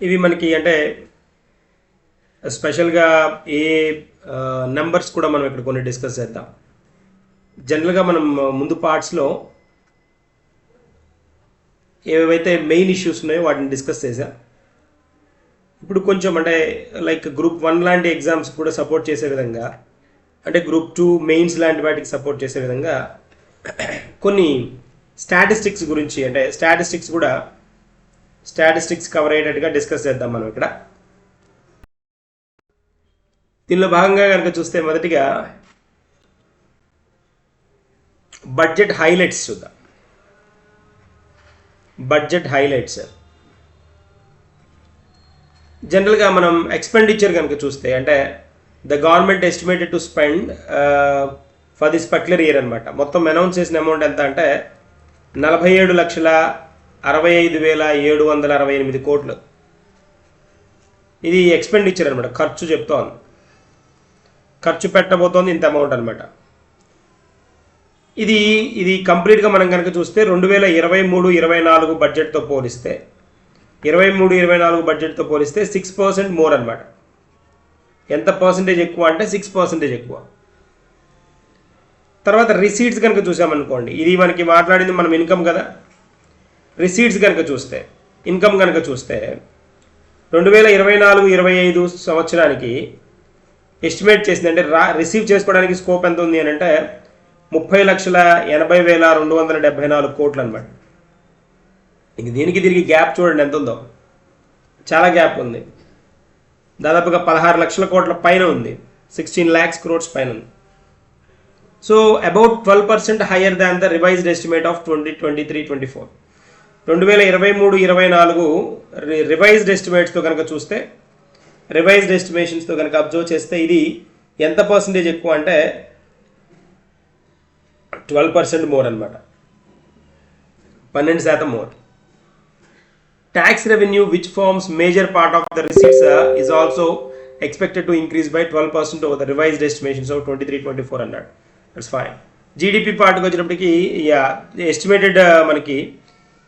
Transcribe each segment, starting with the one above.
ఇవి మనకి అంటే స్పెషల్గా ఏ నెంబర్స్ కూడా మనం ఇక్కడ కొన్ని డిస్కస్ చేద్దాం. జనరల్గా మనం ముందు పార్ట్స్లో ఏవైతే మెయిన్ ఇష్యూస్ ఉన్నాయో వాటిని డిస్కస్ చేసా. ఇప్పుడు కొంచెం అంటే లైక్ గ్రూప్ 1 లాంటి ఎగ్జామ్స్ కూడా సపోర్ట్ చేసే విధంగా, అంటే గ్రూప్ 2 మెయిన్స్ లాంటి వాటికి సపోర్ట్ చేసే విధంగా కొన్ని స్టాటిస్టిక్స్ గురించి, అంటే స్టాటిస్టిక్స్ కవర్ అయ్యేటట్టుగా డిస్కస్ చేద్దాం మనం ఇక్కడ. దీనిలో భాగంగా కనుక చూస్తే మొదటిగా బడ్జెట్ హైలైట్స్ చూద్దాం. బడ్జెట్ హైలైట్స్ జనరల్గా మనం ఎక్స్పెండిచర్ కనుక చూస్తే, అంటే the government estimated to spend for this particular year అనమాట. మొత్తం అనౌన్స్ చేసిన అమౌంట్ ఎంత అంటే 47,65,768 కోట్లు. ఇది ఎక్స్పెండిచర్ అనమాట, ఖర్చు చెప్తోంది. ఖర్చు పెట్టబోతోంది ఇంత అమౌంట్ అనమాట. ఇది కంప్లీట్గా మనం కనుక చూస్తే 2023-24 బడ్జెట్తో పోలిస్తే 23-24 బడ్జెట్తో పోలిస్తే 6% మోర్ అనమాట. ఎంత పర్సంటేజ్ ఎక్కువ అంటే 6% ఎక్కువ. తర్వాత రిసీట్స్ కనుక చూసామనుకోండి, ఇది మనకి మాట్లాడింది మనం ఇన్కమ్ కదా. రిసీట్స్ కనుక చూస్తే, ఇన్కమ్ కనుక చూస్తే 2024-25 సంవత్సరానికి ఎస్టిమేట్ చేసింది, అంటే రిసీవ్ చేసుకోవడానికి స్కోప్ ఎంత ఉంది అని అంటే 30,80,274 కోట్లు అనమాట. ఇంక దీనికి తిరిగి గ్యాప్ చూడండి ఎంత ఉందో, చాలా గ్యాప్ ఉంది. దాదాపుగా 16 లక్షల కోట్ల పైన ఉంది, 16 lakhs crores పైన ఉంది. So about 12% higher than the revised estimate of 2023-24. 2023-24 revised ఎస్టిమేట్స్తో కనుక చూస్తే, రివైజ్డ్ ఎస్టిమేషన్స్తో కనుక అబ్జర్వ్ చేస్తే ఇది ఎంత పర్సంటేజ్ ఎక్కువ అంటే 12% మోర్ అనమాట, 12% more. Tax revenue, which forms major part of the receipts, is also expected to increase by 12% over the revised estimations of 23-24 అన్నాడు. That's fine. GDP పార్ట్కి వచ్చినప్పటికీ ఎస్టిమేటెడ్ మనకి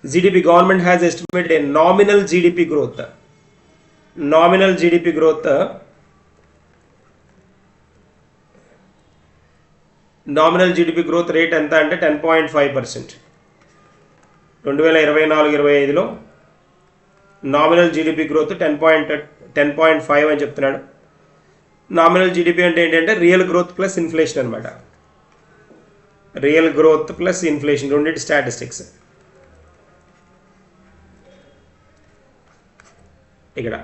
GDP government has estimated A nominal GDP growth. Nominal GDP growth rate ఎంత అంటే 10.5%. 2024-25లో nominal GDP growth 10.5 అని చెప్తున్నాడు. Nominal GDP అంటే ఏంటంటే రియల్ గ్రోత్ ప్లస్ ఇన్ఫ్లేషన్ అనమాట. రియల్ గ్రోత్ ప్లస్ ఇన్ఫ్లేషన్ రెండింటి స్టాటిస్టిక్స్ ఇక్కడ.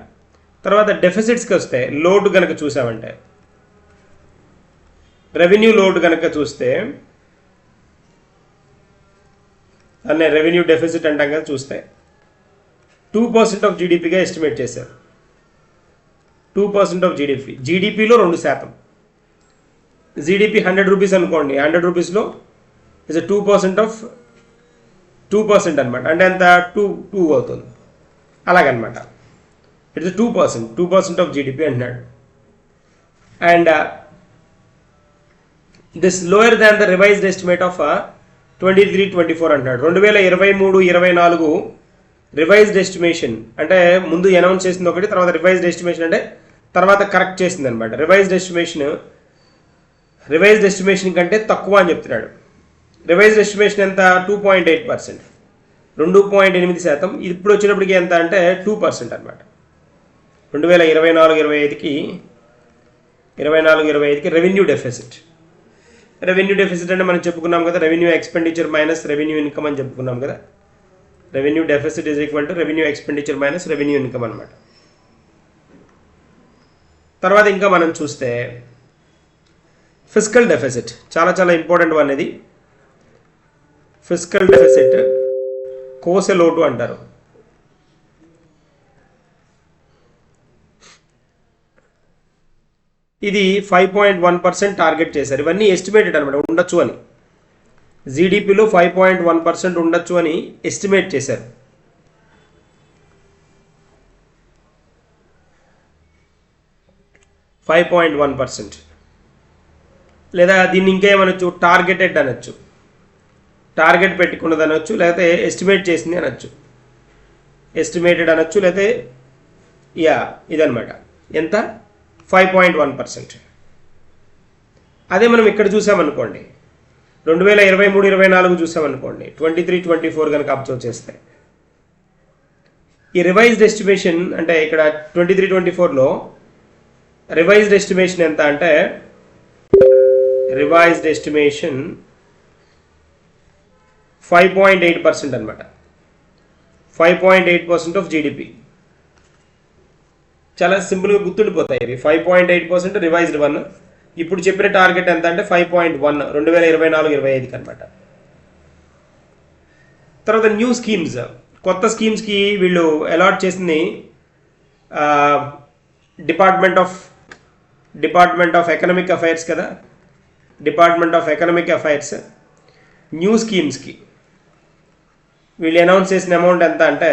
తర్వాత డెఫిసిట్స్కి వస్తే, లోడ్ కనుక చూసామంటే, రెవెన్యూ లోడ్ కనుక చూస్తే, అనే రెవెన్యూ డెఫిసిట్ అంటాం కదా, చూస్తే 2% ఆఫ్ జీడిపిగా ఎస్టిమేట్ చేశారు. 2% ఆఫ్ జీడిపిలో 2%. జీడిపి 100 రూపీస్ అనుకోండి, 100 రూపీస్లో ఇస్ 2% ఆఫ్ 2% అనమాట. అంటే ఎంత 2 అవుతుంది, అలాగనమాట. ఇట్స్ 2% ఆఫ్ జీడిపి అంటున్నాడు. And this lower than the revised estimate of 23-24 అంటున్నాడు. 2023-24 రివైజ్డ్ ఎస్టిమేషన్ అంటే ముందు అనౌన్స్ చేసింది ఒకటి, తర్వాత రివైజ్డ్ ఎస్టిమేషన్ అంటే తర్వాత కరెక్ట్ చేసింది అనమాట. రివైజ్డ్ ఎస్టిమేషన్ కంటే తక్కువ అని చెప్తున్నాడు. రివైజ్డ్ ఎస్టిమేషన్ ఎంత 2.8%, 2.8%. ఇప్పుడు వచ్చినప్పటికీ ఎంత అంటే 2% అనమాట. 2024-25కి రెవెన్యూ డెఫిసిట్. రెవెన్యూ డెఫిసిట్ అంటే మనం చెప్పుకున్నాం కదా, revenue expenditure minus revenue income అని చెప్పుకున్నాం కదా. Revenue deficit is equal to revenue expenditure minus revenue income అనమాట. తర్వాత ఇంకా మనం చూస్తే ఫిస్కల్ డెఫిసిట్, చాలా ఇంపార్టెంట్ వన్. ఇది ఫిస్కల్ డెఫిసిట్, కోసే లోటు అంటారు. ఇది 5.1% టార్గెట్ చేశారు. ఇవన్నీ ఎస్టిమేటెడ్ అనమాట, ఉండొచ్చు అని. జీడిపిలో 5.1% ఉండొచ్చు అని ఎస్టిమేట్ చేశారు. %5.1%. లేదా దీన్ని ఇంకేమనొచ్చు, టార్గెటెడ్ అనొచ్చు, టార్గెట్ పెట్టుకున్నది అనొచ్చు, లేకపోతే ఎస్టిమేట్ చేసింది అనొచ్చు. ఎస్టిమేటెడ్ అనొచ్చు, లేకపోతే యా ఇదనమాట. ఎంత? 5.1%. అదే మనం ఇక్కడ చూసామనుకోండి 2023-24 చూసామనుకోండి 23-24 కనుక అబ్జర్వ్ చేస్తే ఈ రివైజ్డ్ ఎస్టిమేషన్ అంటే ఇక్కడ 23-24లో రివైజ్డ్ ఎస్టిమేషన్ ఎంత అంటే రివైజ్డ్ ఎస్టిమేషన్ 5.8% అనమాట. 5.8% ఆఫ్ జీడిపి. చాలా సింపుల్గా గుర్తుండిపోతాయి ఇవి. 5.8% రివైజ్డ్ 1. ఇప్పుడు చెప్పిన టార్గెట్ ఎంత అంటే 5.1 2024-25 అనమాట. తర్వాత న్యూ స్కీమ్స్, కొత్త స్కీమ్స్కి వీళ్ళు అలాట్ చేసింది డిపార్ట్మెంట్ ఆఫ్ ఎకనామిక్ అఫైర్స్ కదా. Department of economic affairs new స్కీమ్స్కి వీళ్ళు అనౌన్స్ చేసిన అమౌంట్ ఎంత అంటే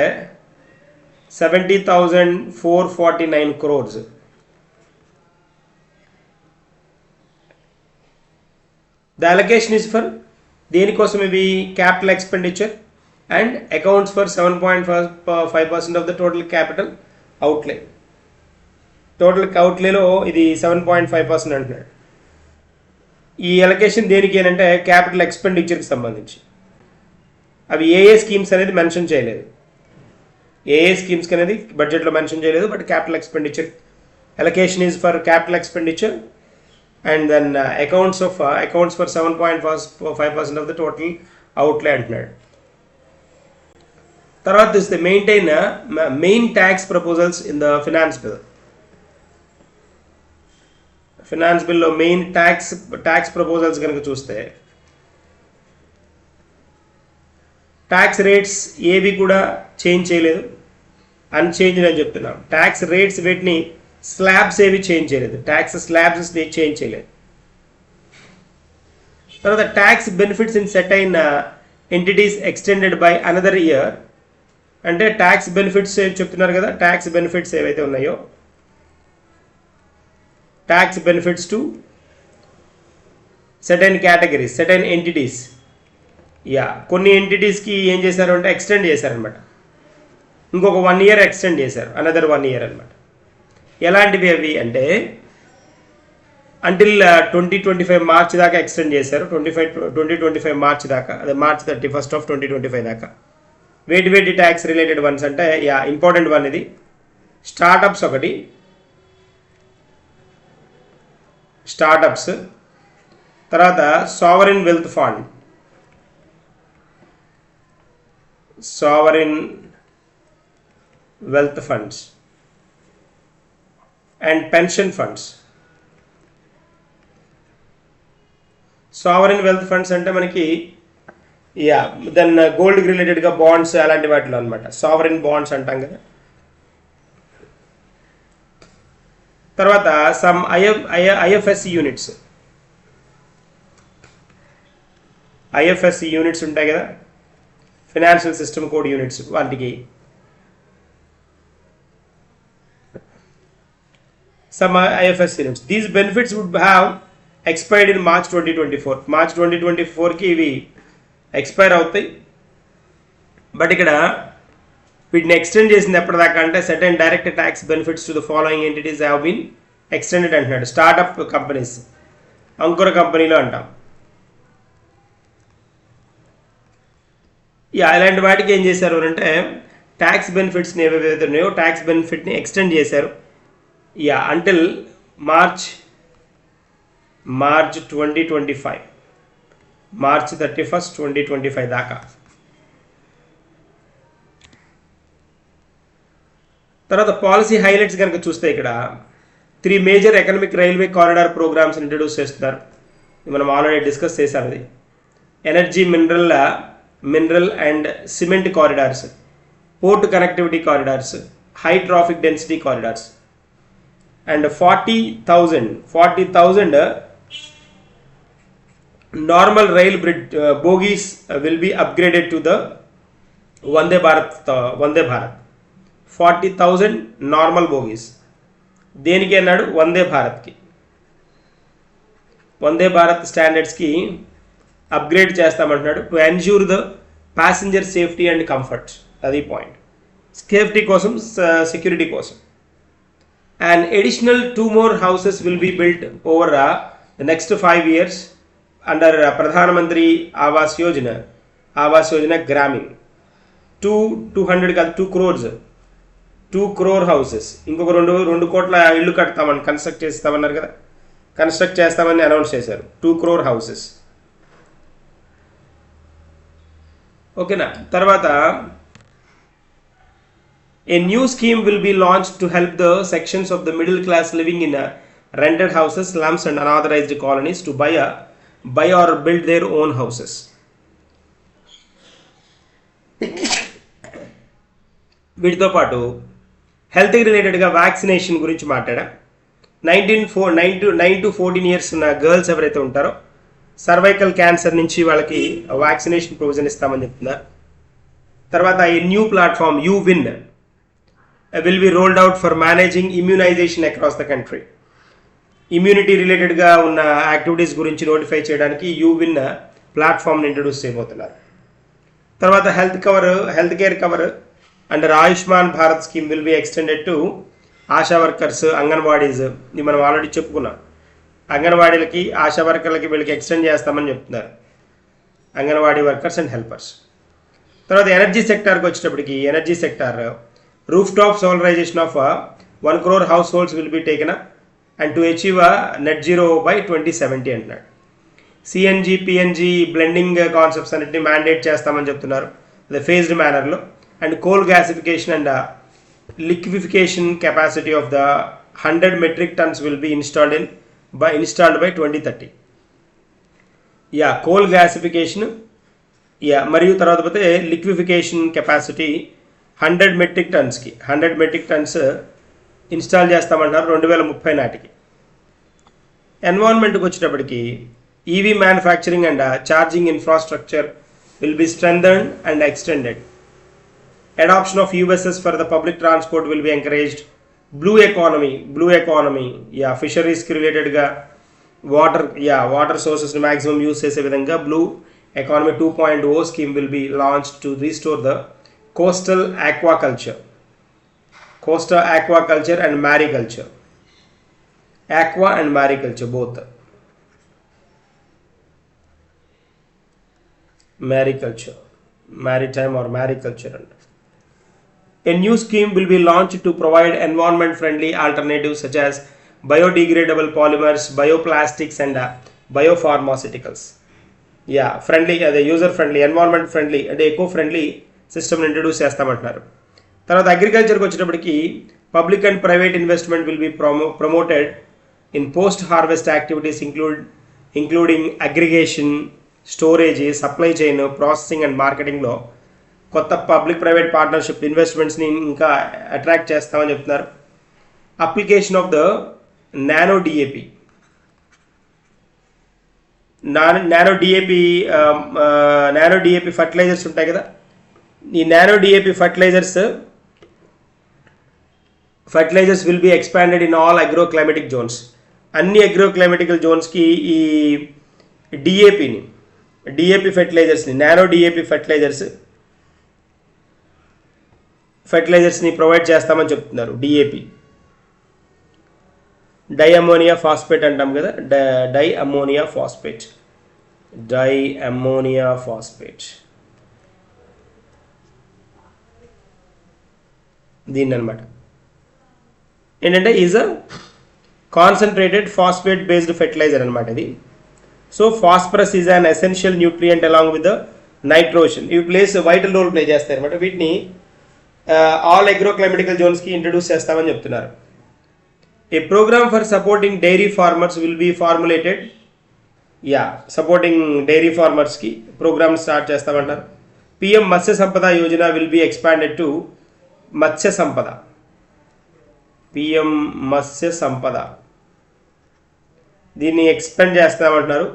70,449 crores. The allocation is for దేనికోసం ఇవి? Capital expenditure and accounts for 7.5% of the total capital outlay. Total అవుట్లేలో ఇది 7.5% అంటున్నాడు. ఈ అలొకేషన్ దేనికి అంటే క్యాపిటల్ ఎక్స్పెండిచర్కి సంబంధించి. అవి ఏ స్కీమ్స్ అనేది మెన్షన్ చేయలేదు. ఏ స్కీమ్స్కి అనేది బడ్జెట్లో మెన్షన్ చేయలేదు. But capital expenditure allocation is for capital expenditure and then accounts for 7.5% of the total outlay అంటున్నాడు. తర్వాత చూస్తే main tax proposals in the finance bill. Finance బిల్లో మెయిన్ ట్యాక్స్ ప్రపోజల్స్ కనుక చూస్తే ట్యాక్స్ రేట్స్ ఏవి కూడా చేంజ్ చేయలేదు, అన్చేంజ్డ్ అని చెప్తున్నాం. ట్యాక్స్ రేట్స్ వీటిని స్లాబ్స్ ఏవి చేంజ్ చేయలేదు, ట్యాక్స్ స్లాబ్స్ చేంజ్ చేయలేదు. తర్వాత tax benefits in సెటైన్ entities extended by another year. అంటే ట్యాక్స్ బెనిఫిట్స్ చెప్తున్నారు కదా, ట్యాక్స్ బెనిఫిట్స్ ఏవైతే ఉన్నాయో tax benefits to సెటైన్ categories, సెటైన్ entities. Yeah కొన్ని ఎంటిటీస్కి ఏం చేశారు అంటే ఎక్స్టెండ్ చేశారనమాట. ఇంకొక 1 year ఎక్స్టెండ్ చేశారు, అనదర్ 1 year అనమాట. ఎలాంటివి అవి అంటే అంటిల్ 2025 మార్చ్ దాకా ఎక్స్టెండ్ చేశారు. 2025 మార్చ్ దాకా, అదే March 31st of 2025 దాకా. వేటి ట్యాక్స్ రిలేటెడ్ వన్స్ అంటే యా ఇంపార్టెంట్ వన్ ఇది. స్టార్టప్స్ ఒకటి, స్టార్టప్స్. తర్వాత sovereign wealth fund, sovereign wealth funds and pension funds. sovereign wealth funds అంటే మనకి యా దెన్ గోల్డ్ రిలేటెడ్గా బాండ్స్ అలాంటి వాటిలో అనమాట. సావరిన్ బాండ్స్ అంటాం కదా. తర్వాత సమ్ ఐఎఫ్ఎస్సి యూనిట్స్ ఉంటాయి కదా, ఫినాన్షియల్ సిస్టమ్ కోడ్ యూనిట్స్. వాటికి some IFS units. These benefits would have expired in March 2024. March 2024కి ఇవి ఎక్స్పైర్ అవుతాయి. బట్ ఇక్కడ వీటిని ఎక్స్టెండ్ చేసింది ఎప్పటిదాకా అంటే certain direct tax benefits to the following entities have been extended అంటున్నాడు. స్టార్టప్ కంపెనీస్, అంకుర కంపెనీలు అంటాం. ఇలాంటి వాటికి ఏం చేశారు అంటే ట్యాక్స్ బెనిఫిట్స్ని ఏవైతే ఉన్నాయో ట్యాక్స్ బెనిఫిట్ని ఎక్స్టెండ్ చేశారు. అంటిల్ మార్చ్ 2025, March 31st, 2025 దాకా. తర్వాత పాలసీ హైలైట్స్ కనుక చూస్తే ఇక్కడ 3 major economic railway corridor programmes introduce చేస్తున్నారు. మనం ఆల్రెడీ డిస్కస్ చేశాం. అది energy, mineral and cement corridors, port connectivity corridors, high traffic density corridors. And 40,000 normal rail bridge bogies will be upgraded to the Vande Bharat. 40,000 normal bogies దేనికి అన్నాడు? వందే భారత్కి, వందే భారత్ స్టాండర్డ్స్కి upgrade చేస్తామంటున్నాడు. To ensure the passenger safety and comfort. అది point. Safety కోసం, security కోసం. And additional 2 more houses will be built over the next 5 years under Pradhan Mantri Awas Yojana Gramin. 2 crores 2 crore houses ఇంకొక 2 కోట్ల ఇళ్ళు కడతామని construct చేస్తామని announce చేశారు. 2 crore houses. ఓకేనా. తర్వాత a new scheme will be launched to help the sections of the middle class living in rented houses, slums and unauthorized colonies to buy or build their own houses. వీటితో పాటు హెల్త్కి రిలేటెడ్గా vaccination గురించి మాట్లాడా. 9 to 14 years ఉన్న girls ఎవరైతే ఉంటారో cervical cancer నుంచి వాళ్ళకి వ్యాక్సినేషన్ ప్రొవిజన్ ఇస్తామని చెప్తున్నారు. తర్వాత ఈ న్యూ ప్లాట్ఫామ్ యువిన్ will be rolled out for managing immunisation across the country. Immunity రిలేటెడ్గా ఉన్న యాక్టివిటీస్ గురించి నోటిఫై చేయడానికి యువిన్ ప్లాట్ఫామ్ని ఇంట్రడ్యూస్ చేయబోతున్నారు. తర్వాత health care cover under Ayushman Bharat scheme will be extended to ASHA workers, anganwadis. ఇది మనం ఆల్రెడీ చెప్పుకున్నాం. అంగన్వాడీలకి, ఆశా వర్కర్లకి వీళ్ళకి ఎక్స్టెండ్ చేస్తామని చెప్తున్నారు, అంగన్వాడీ వర్కర్స్ అండ్ హెల్పర్స్. తర్వాత ఎనర్జీ సెక్టార్కి వచ్చేటప్పటికి energy sector rooftop solarisation of 1 crore households will be taken up and to achieve net zero by 2070 అంటున్నాడు. సిఎన్జి, పిఎన్జి బ్లెండింగ్ కాన్సెప్ట్స్ అన్నింటినీ మ్యాండేట్ చేస్తామని చెప్తున్నారు అదే ఫేజ్డ్ మేనర్లో. And coal gasification and liquefaction capacity of the 100 metric tons will be installed by 2030. Coal gasification మరియు తర్వాత పోతే liquefaction capacity 100 metric tons install చేస్తామంటున్నారు 2030 నాటికి. ఎన్విరాన్మెంట్కి వచ్చేటప్పటికి EV manufacturing and charging infrastructure will be strengthened and extended. Adoption of USS for the public transport will be encouraged. Blue economy, fisheries ki related ga water sources ni maximum use chese vidhanga blue economy 2.0 scheme will be launched to restore the coastal aquaculture and mariculture. Aqua and mariculture both. Maritime or mariculture. A new scheme will be launched to provide environment-friendly alternatives such as biodegradable polymers, bioplastics, and biopharmaceuticals. Friendly, user-friendly, environment-friendly, and eco-friendly system introduce చేస్తామంటున్నారు. తర్వాత అగ్రికల్చర్కి వచ్చేటప్పటికి public and private investment will be promoted in post harvest activities including aggregation, storage, supply chain, processing and మార్కెటింగ్లో కొత్త public private partnership ఇన్వెస్ట్మెంట్స్ని ఇంకా attract చేస్తామని చెప్తున్నారు. Application of the nano DAP fertilisers ఉంటాయి కదా, ఈ nano DAP fertilisers will be expanded in all agroclimatic zones. అన్ని అగ్రోక్లైమేటికల్ జోన్స్కి ఈ డిఏపి ఫర్టిలైజర్స్ని నానో డిఏపి ఫర్టిలైజర్స్ని ప్రొవైడ్ చేస్తామని చెప్తున్నారు. డిఏపి డైఅమోనియా ఫాస్ఫేట్ అంటాం కదా, డైఅమోనియా ఫాస్ఫేట్ దీన్ని అనమాట ఏంటంటే is a concentrated phosphate based fertiliser అనమాట ఇది. So phosphorus is an essential nutrient along with the nitrogen. ఇవి వైటల్ రోల్ ప్లే చేస్తాయి అనమాట. వీటిని ఆల్ అగ్రోక్లైమేటికల్ జోన్స్కి ఇంట్రడ్యూస్ చేస్తామని చెప్తున్నారు. A programme for supporting dairy farmers will be formulated. Supporting dairy ఫార్మర్స్కి ప్రోగ్రామ్ స్టార్ట్ చేస్తామంటారు. PM Matsya Sampada Yojana will be expanded to Matsya Sampada. PM Matsya Sampada దీన్ని ఎక్స్పెండ్ చేస్తామంటున్నారు.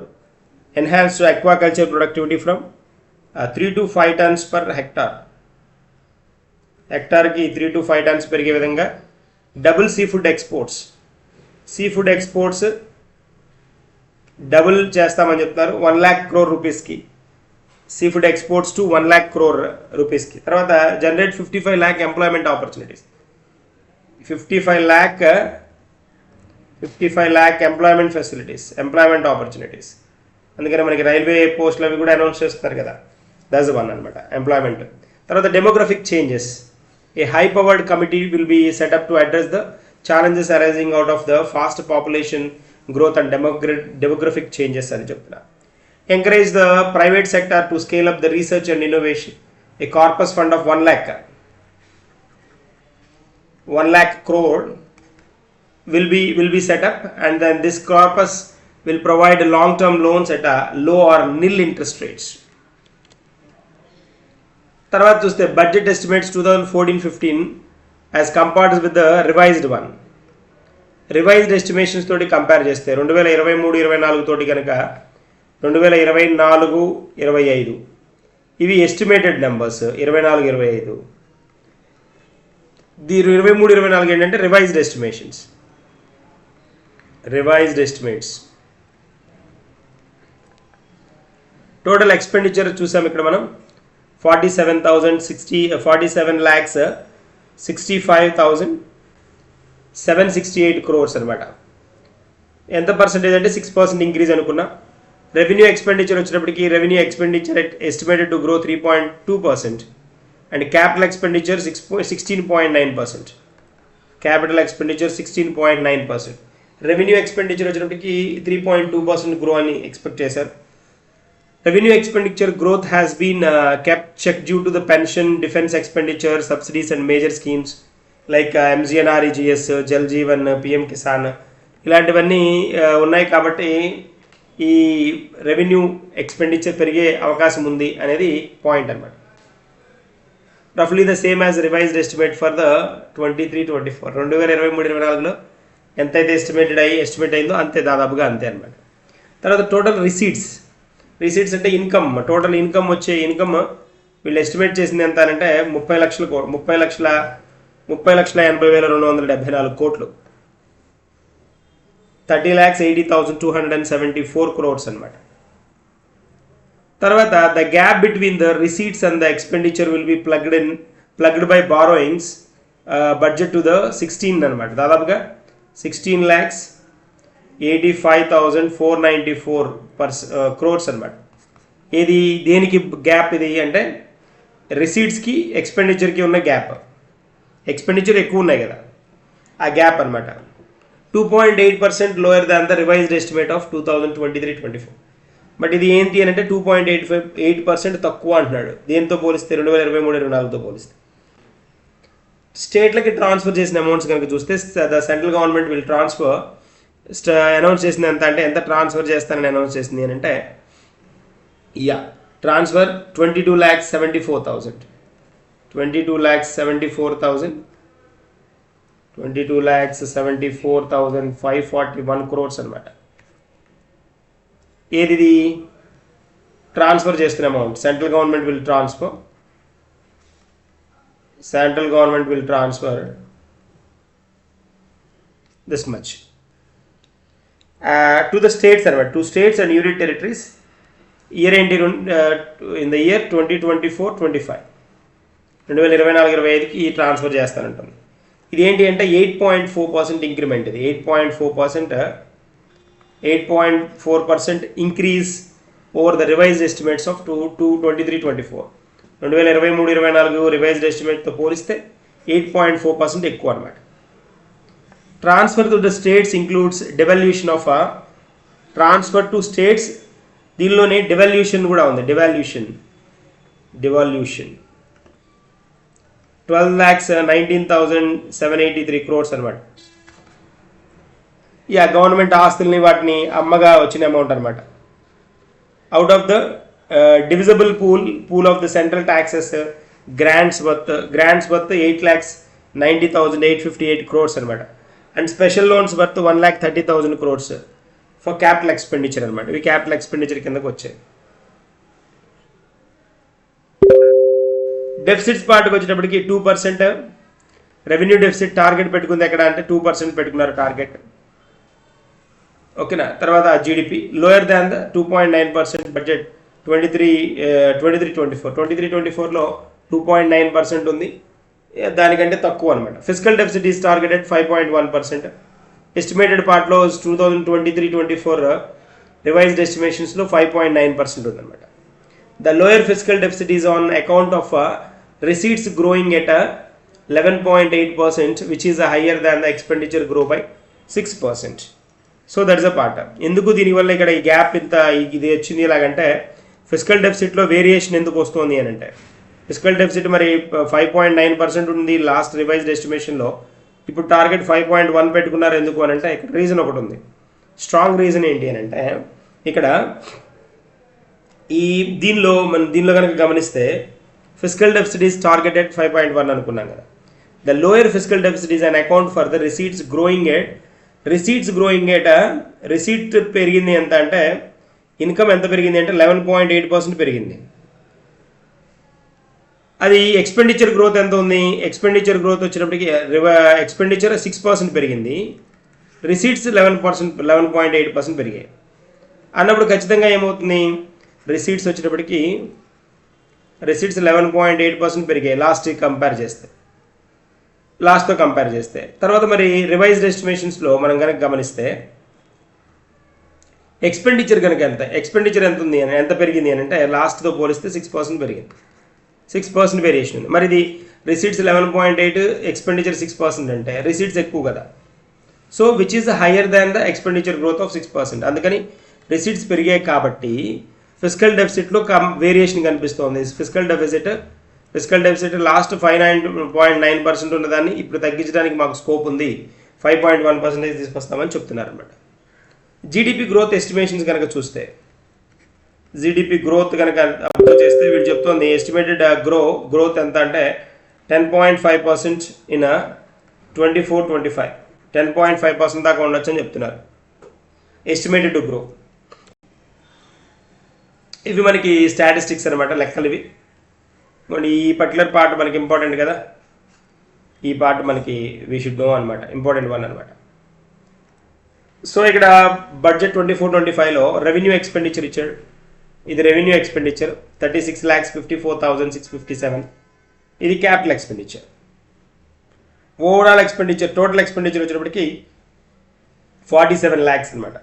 Enhance to aquaculture productivity from 3 to 5 tons per హెక్టార్కి 3 to 5 tons పెరిగే విధంగా. Double seafood exports double చేస్తామని చెప్తున్నారు. 1 lakh crore రూపీస్కి seafood exports to 1 lakh crore రూపీస్కి. తర్వాత generate 55 lakh employment opportunities. 55 lakh employment facilities, employment opportunities. అందుకని మనకి రైల్వే పోస్టులు అవి కూడా అనౌన్స్ చేస్తున్నారు కదా, దట్స్ వన్ అనమాట ఎంప్లాయ్మెంట్. తర్వాత demographic changes. A high powered committee will be set up to address the challenges arising out of the fast population growth and demographic changes అని చెప్తున్నా. Encourage the private sector to scale up the research and innovation. A corpus fund of 1 lakh crore will be set up, and then this corpus will provide long term loans at a low or nil interest rates. తర్వాత చూస్తే budget estimates 2014-15 as compared with the revised one. Revised estimations తోటి compare చేస్తే 2023-24 తోటి కనుక 2024-25 ఇవి estimated numbers. 24-25 the 23-24 ఏంటంటే revised estimations, revised estimates. Total expenditure చూసాం ఇక్కడ మనం 47,65,768 crores అనమాట. ఎంత పర్సెంటేజ్ అంటే 6% ఇంక్రీజ్ అనుకున్నా. రెవెన్యూ ఎక్స్పెండిచర్ వచ్చేటప్పటికి revenue expenditure estimated to grow 3.2%. And capital expenditure 16.9%. Capital expenditure 16.9%. Revenue expenditure వచ్చేటప్పటికి 3.2% గ్రో అని ఎక్స్పెక్ట్ చేశారు. Revenue expenditure growth has been kept check due to the pension, defense expenditure, subsidies and major schemes like MGNREGS, Jal Jeevan, PM Kisan ఇలాంటివన్నీ ఉన్నాయి. కాబట్టి ఈ revenue expenditure పెరిగే అవకాశం ఉంది అనేది పాయింట్ అనమాట. రఫ్లీ the same as revised estimate for the 23-24. 2023-24లో ఎంతైతే ఎస్టిమేట్ అయిందో అంతే, దాదాపుగా అంతే అనమాట. తర్వాత టోటల్ రిసీట్స్ అంటే ఇన్కమ్, టోటల్ ఇన్కమ్ వచ్చే ఇన్కమ్ వీళ్ళు ఎస్టిమేట్ చేసింది ఎంత అంటే 30,80,274 కోట్లు, 30,80,274 crores అనమాట. తర్వాత the gap between the receipts and the expenditure will be plugged by borrowings budget to the 16 అనమాట. దాదాపుగా 16,85,494 crores అనమాట. ఇది దేనికి గ్యాప్ ఇది అంటే రిసీట్స్కి ఎక్స్పెండిచర్కి ఉన్న గ్యాప్. ఎక్స్పెండిచర్ ఎక్కువ ఉన్నాయి కదా, ఆ గ్యాప్ అనమాట. 2.8% lower than the revised estimate of 2023-24. But ఇది ఏంటి అని అంటే 2.8% తక్కువ అంటున్నాడు. దేంతో పోలిస్తే 2023-24తో పోలిస్తే. స్టేట్లకి ట్రాన్స్ఫర్ చేసిన అమౌంట్స్ కనుక చూస్తే the central government will transfer announce చేసింది ఎంత అంటే ఎంత ట్రాన్స్ఫర్ చేస్తానని అనౌన్స్ చేసింది అని అంటే ట్రాన్స్ఫర్ 22,74,000 22,74,541 crores అనమాట. ఏది ట్రాన్స్ఫర్ చేస్తున్న amount. Central government will transfer this much to the states అనమాట, to states and union territories year ఏంటి ఇన్ ద ఇయర్ 2024-25 2024-25కి ట్రాన్స్ఫర్ చేస్తానంటుంది. ఇది ఏంటి అంటే 8.4% ఇంక్రిమెంట్. ఇది 8.4% increase over the revised estimates of 2023-24. 2023-24 revised ఎస్టిమేట్తో పోలిస్తే 8.4% ఎక్కువ అనమాట. Transfer to the states includes devolution of transfer to states. దీనిలోనే డెవల్యూషన్ కూడా ఉంది. డివాల్యూషన్ 12,19,783 crores అనమాట. గవర్నమెంట్ ఆస్తుల్ని వాటిని అమ్మగా వచ్చిన అమౌంట్ అనమాట. Out of the divisible pool of the central taxes grants worth 8,90,858 crores అనమాట. And special loans worth 1,30,000 crores for capital expenditure అనమాట. ఇవి క్యాపిటల్ ఎక్స్పెండిచర్ కిందకు వచ్చాయి. డెఫిసిట్స్ పార్ట్కి వచ్చేటప్పటికి 2% రెవెన్యూ డెఫిసిట్ టార్గెట్ పెట్టుకుంది. ఎక్కడ అంటే 2% పెట్టుకున్నారు టార్గెట్. ఓకేనా. తర్వాత GDP lower than the 2.9% budget 23-24. 23-24లో 2.9% ఉంది. దానికంటే తక్కువ అనమాట. Physical deficit is targeted 5.1%. Estimated పార్ట్లో 2023-24 రివైజ్డ్ ఎస్టిమేషన్స్లో 5.9% ఉందన్నమాట. The lower physical deficit is on account of receipts growing at 11.8%, which is higher than the expenditure grow by 6%. So that's a part. ఎందుకు దీనివల్ల ఇక్కడ ఈ గ్యాప్ ఇంత ఇది వచ్చింది ఎలాగంటే ఫిజికల్ డెఫిసిట్లో వేరియేషన్ ఎందుకు వస్తుంది అని అంటే ఫిజికల్ డెఫిసిట్ మరి 5.9% ఉంది లాస్ట్ రివైజ్డ్ ఎస్టిమేషన్లో, ఇప్పుడు టార్గెట్ 5.1 పెట్టుకున్నారు ఎందుకు అని అంటే ఇక్కడ రీజన్ ఒకటి ఉంది. స్ట్రాంగ్ రీజన్ ఏంటి అని అంటే ఇక్కడ దీనిలో కనుక గమనిస్తే ఫిజికల్ డెఫిసిట్ ఈస్ టార్గెటెడ్ 5.1 అనుకున్నాం కదా. The lower physical deficit is an account for the receipts growing at receipt పెరిగింది ఎంత అంటే ఇన్కమ్ ఎంత పెరిగింది అంటే 11.8% పెరిగింది. అది ఎక్స్పెండిచర్ గ్రోత్ ఎంత ఉంది, ఎక్స్పెండిచర్ గ్రోత్ వచ్చినప్పటికి ఎక్స్పెండిచర్ 6% పెరిగింది, రిసీట్స్ 11.8% పెరిగాయి అన్నప్పుడు ఖచ్చితంగా ఏమవుతుంది, రిసీట్స్ వచ్చేటప్పటికి రిసీట్స్ 11.8% పెరిగాయి లాస్ట్తో కంపేర్ చేస్తే. తర్వాత మరి రివైజ్డ్ ఎస్టిమేషన్స్లో మనం కనుక గమనిస్తే ఎక్స్పెండిచర్ ఎంత ఉంది అని ఎంత పెరిగింది అని అంటే లాస్ట్తో పోలిస్తే 6% పెరిగింది, 6% వేరియేషన్ ఉంది. మరి ఇది రిసీట్స్ 11.8 ఎక్స్పెండిచర్ 6% అంటే రిసీట్స్ ఎక్కువ కదా. So which is higher than the expenditure growth of 6%. అందుకని రిసీట్స్ పెరిగాయి కాబట్టి ఫిజికల్ డెఫిసిట్లో వేరియేషన్ కనిపిస్తుంది. ఫిజికల్ డెఫిసిట్ లాస్ట్ 5.9% ఉన్నదాన్ని ఇప్పుడు తగ్గించడానికి మాకు స్కోప్ ఉంది, 5.1% తీసుకొస్తామని చెప్తున్నారు అనమాట. జీడిపి గ్రోత్ ఎస్టిమేషన్స్ కనుక చూస్తే జీడిపి గ్రోత్ కనుక అబ్జర్వ్ చేస్తే వీళ్ళు చెప్తుంది ఎస్టిమేటెడ్ గ్రోత్ ఎంత అంటే 10.5% ఇన్ 24-25, 10.5% దాకా ఉండొచ్చు అని చెప్తున్నారు ఎస్టిమేటెడ్ గ్రో. ఇవి మనకి స్టాటిస్టిక్స్ అనమాట, లెక్కలు ఇవి. మరి ఈ పర్టికులర్ పార్ట్ మనకి ఇంపార్టెంట్ కదా, ఈ పార్ట్ మనకి వీ షుడ్ నో అనమాట, ఇంపార్టెంట్ వన్ అనమాట. సో ఇక్కడ బడ్జెట్ 24-25లో రెవెన్యూ ఎక్స్పెండిచర్ ఇచ్చాడు. ఇది రెవెన్యూ ఎక్స్పెండిచర్ 36,54,657. ఇది capital expenditure. Overall expenditure total expenditure వచ్చేటప్పటికి 47 lakhs అనమాట,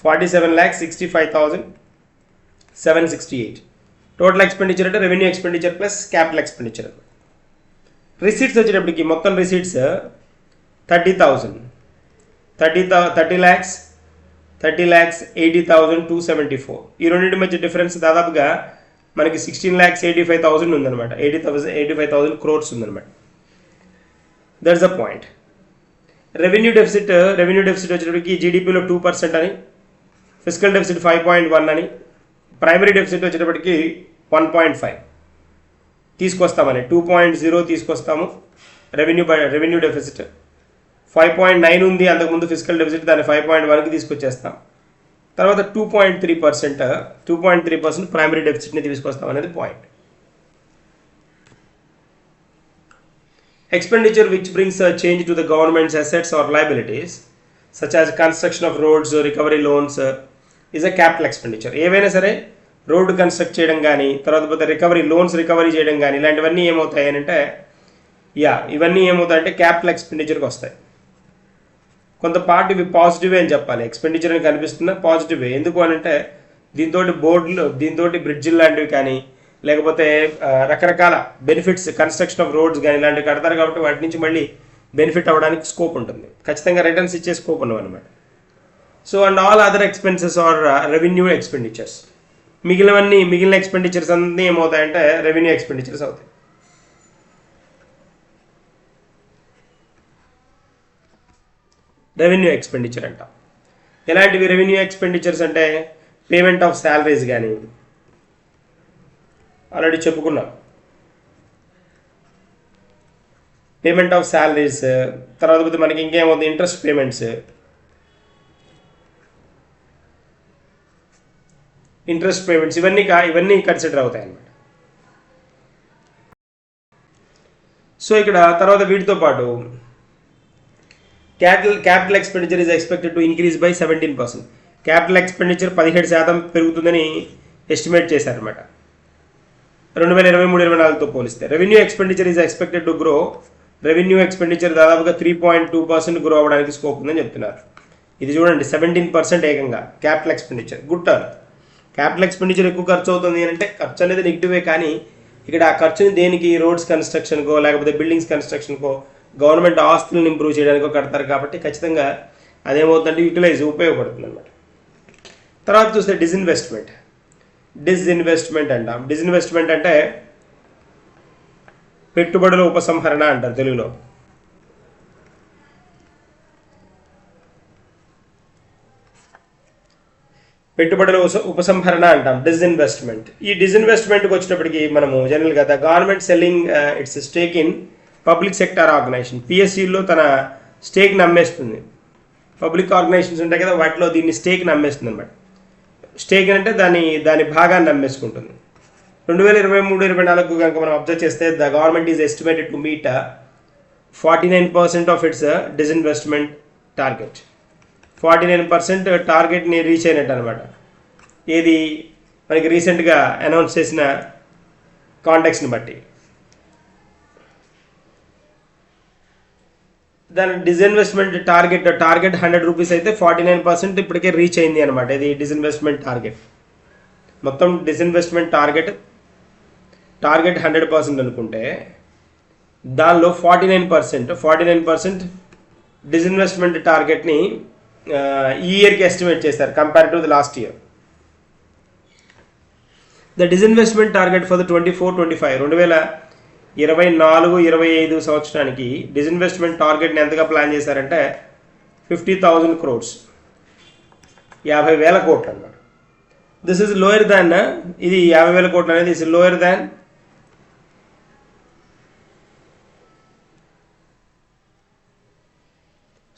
47,65,768. టోటల్ ఎక్స్పెండిచర్ అంటే revenue expenditure plus capital expenditure. Receipts వచ్చేటప్పటికి మొత్తం రిసీట్స్ 30,80,274. ఈ రెండింటి మధ్య డిఫరెన్స్ దాదాపుగా మనకి 16,85,000 ఉందన్నమాట, 85,000 crores ఉందన్నమాట. That's the point. Revenue deficit వచ్చేటప్పటికి జీడిపిలో 2% అని, ఫిజికల్ డెఫిసిట్ 5.1 అని, ప్రైమరీ డెఫిసిట్ వచ్చేటప్పటికి 1.5 తీసుకొస్తామని, 2.0 తీసుకొస్తాము. రెవెన్యూ డెఫిసిట్ 5.9 ఉంది అంతకుముందు ఫిజికల్ డెఫిసిట్, దాన్ని 5.1కి తీసుకొచ్చేస్తాం. తర్వాత 2.3% ప్రైమరీ డెఫిసిట్ని తీసుకొస్తాం అనేది point. Expenditure which brings a change to the government's assets or liabilities, such as construction of roads, recovery loans, is a capital expenditure. ఏవైనా సరే రోడ్డు కన్స్ట్రక్ట్ చేయడం కానీ, తర్వాత రికవరీ చేయడం కానీ, ఇలాంటివన్నీ ఏమవుతాయి అంటే ఇవన్నీ ఏమవుతాయంటే క్యాపిటల్ ఎక్స్పెండిచర్కి వస్తాయి. కొంత పార్ట్ ఇవి పాజిటివే అని చెప్పాలి, ఎక్స్పెండిచర్ అని కనిపిస్తున్నా పాజిటివే. ఎందుకు అని అంటే దీంతో బ్రిడ్జిలు లాంటివి కానీ, లేకపోతే రకరకాల బెనిఫిట్స్, కన్స్ట్రక్షన్ ఆఫ్ రోడ్స్ కానీ ఇలాంటివి కడతారు కాబట్టి వాటి నుంచి మళ్ళీ బెనిఫిట్ అవ్వడానికి స్కోప్ ఉంటుంది, ఖచ్చితంగా రిటర్న్స్ ఇచ్చే స్కోప్ ఉన్నవి అనమాట. So and all other expenses are revenue expenditures. మిగిలిన ఎక్స్పెండిచర్స్ అన్నీ ఏమవుతాయంటే రెవెన్యూ ఎక్స్పెండిచర్స్ అవుతాయి. రెవెన్యూ ఎక్స్పెండిచర్ అంట. ఎలాంటివి రెవెన్యూ ఎక్స్పెండిచర్స్ అంటే పేమెంట్ ఆఫ్ శాలరీస్ కానీ ఆల్రెడీ చెప్పుకున్నాం, పేమెంట్ ఆఫ్ శాలరీస్. తర్వాత మనకి ఇంకేమవుతుంది, ఇంట్రెస్ట్ పేమెంట్స్, ఇవన్నీ కన్సిడర్ అవుతాయి అన్నమాట. సో ఇక్కడ తర్వాత వీటితో పాటు capital expenditure is expected to increase by 17%. Capital expenditure 17% పెరుగుతుందని ఎస్టిమేట్ చేశారనమాట. 2023-24తో పోలిస్తే. Revenue expenditure is expected to grow. Revenue expenditure దాదాపుగా 3.2% గ్రో అవ్వడానికి స్కోప్ ఉందని చెప్తున్నారు. ఇది చూడండి 17% ఏకంగా capital expenditure. Good turn. Capital expenditure ఎక్కువ ఖర్చు అవుతుంది అంటే ఖర్చు అనేది నెగిటివే, కానీ ఇక్కడ ఆ ఖర్చుని దేనికి, రోడ్స్ కన్స్ట్రక్షన్కో లేకపోతే బిల్డింగ్స్ కన్స్ట్రక్షన్కో గవర్నమెంట్ ఆస్తులను ఇంప్రూవ్ చేయడానికో కడతారు కాబట్టి ఖచ్చితంగా అదేమవుతుందంటే యూటిలైజ్ ఉపయోగపడుతుంది అనమాట. తర్వాత చూస్తే డిస్ఇన్వెస్ట్మెంట్. డిస్ఇన్వెస్ట్మెంట్ అంటాం. డిస్ఇన్వెస్ట్మెంట్ అంటే పెట్టుబడుల ఉపసంహరణ అంటారు తెలుగులో. పెట్టుబడుల ఉపసంహరణ అంటాం, డిస్ఇన్వెస్ట్మెంట్. ఈ డిస్ఇన్వెస్ట్మెంట్కి వచ్చినప్పటికీ మనము జనరల్గా the government selling its stake in public sector organisation. పిఎస్సిలో తన స్టేక్ని అమ్మేస్తుంది. పబ్లిక్ ఆర్గనైజేషన్స్ ఉంటాయి కదా, వాటిలో దీన్ని స్టేక్ని అమ్మేస్తుంది అనమాట. స్టేక్ అంటే దాని భాగాన్ని అమ్మేసుకుంటుంది. 2023-24 కనుక మనం అబ్జర్వ్ చేస్తే the government is estimated to meet 49% of its disinvestment target. 49% టార్గెట్ని రీచ్ అయినట్టు అనమాట. ఏది మనకి రీసెంట్గా అనౌన్స్ చేసిన కాంటెక్స్ని బట్టి. దాని డిస్ఇన్వెస్ట్మెంట్ టార్గెట్ 100 రూపీస్ అయితే 49% ఇప్పటికే రీచ్ అయింది అనమాట. ఇది డిస్ఇన్వెస్ట్మెంట్ టార్గెట్. మొత్తం డిస్ఇన్వెస్ట్మెంట్ టార్గెట్ 100% అనుకుంటే దానిలో 49% డిస్ఇన్వెస్ట్మెంట్ టార్గెట్ని ఈ ఇయర్కి ఎస్టిమేట్ చేశారు compare to the last year. The disinvestment target for the 24-25 2024-25 సంవత్సరానికి డిస్ఇన్వెస్ట్మెంట్ టార్గెట్ని ఎంతగా ప్లాన్ చేశారంటే 50,000 crores, 50,000 కోట్లు అన్నమాట. దిస్ ఈజ్ లోయర్ దాన్, ఇది 50,000 కోట్లు అనేది ఇస్ లోయర్ దాన్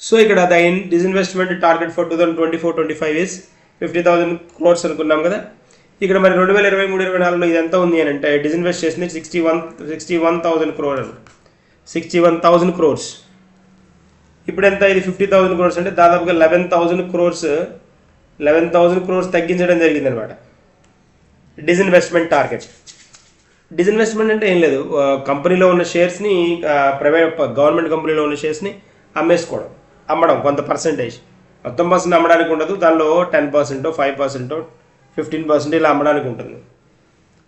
సో ఇక్కడ the disinvestment target for 2024-25 is 50,000 crores అనుకున్నాం కదా. ఇక్కడ మరి 2023-24లో ఇది ఎంత ఉంది అని అంటే డిస్ఇన్వెస్ట్ చేసింది 61,000 crores. 61,000 crores. ఇప్పుడు ఎంత, ఇది 50,000 crores అంటే దాదాపుగా 11,000 crores తగ్గించడం జరిగింది అనమాట డిస్ఇన్వెస్ట్మెంట్ టార్గెట్. డిస్ఇన్వెస్ట్మెంట్ అంటే ఏం లేదు, కంపెనీలో ఉన్న షేర్స్ని, ప్రైవేట్ గవర్నమెంట్ కంపెనీలో ఉన్న షేర్స్ని అమ్మడం కొంత పర్సంటేజ్. మొత్తం పర్సెంట్ అమ్మడానికి ఉండదు, దానిలో 10%, 5%, 15% ఇలా అమ్మడానికి ఉంటుంది.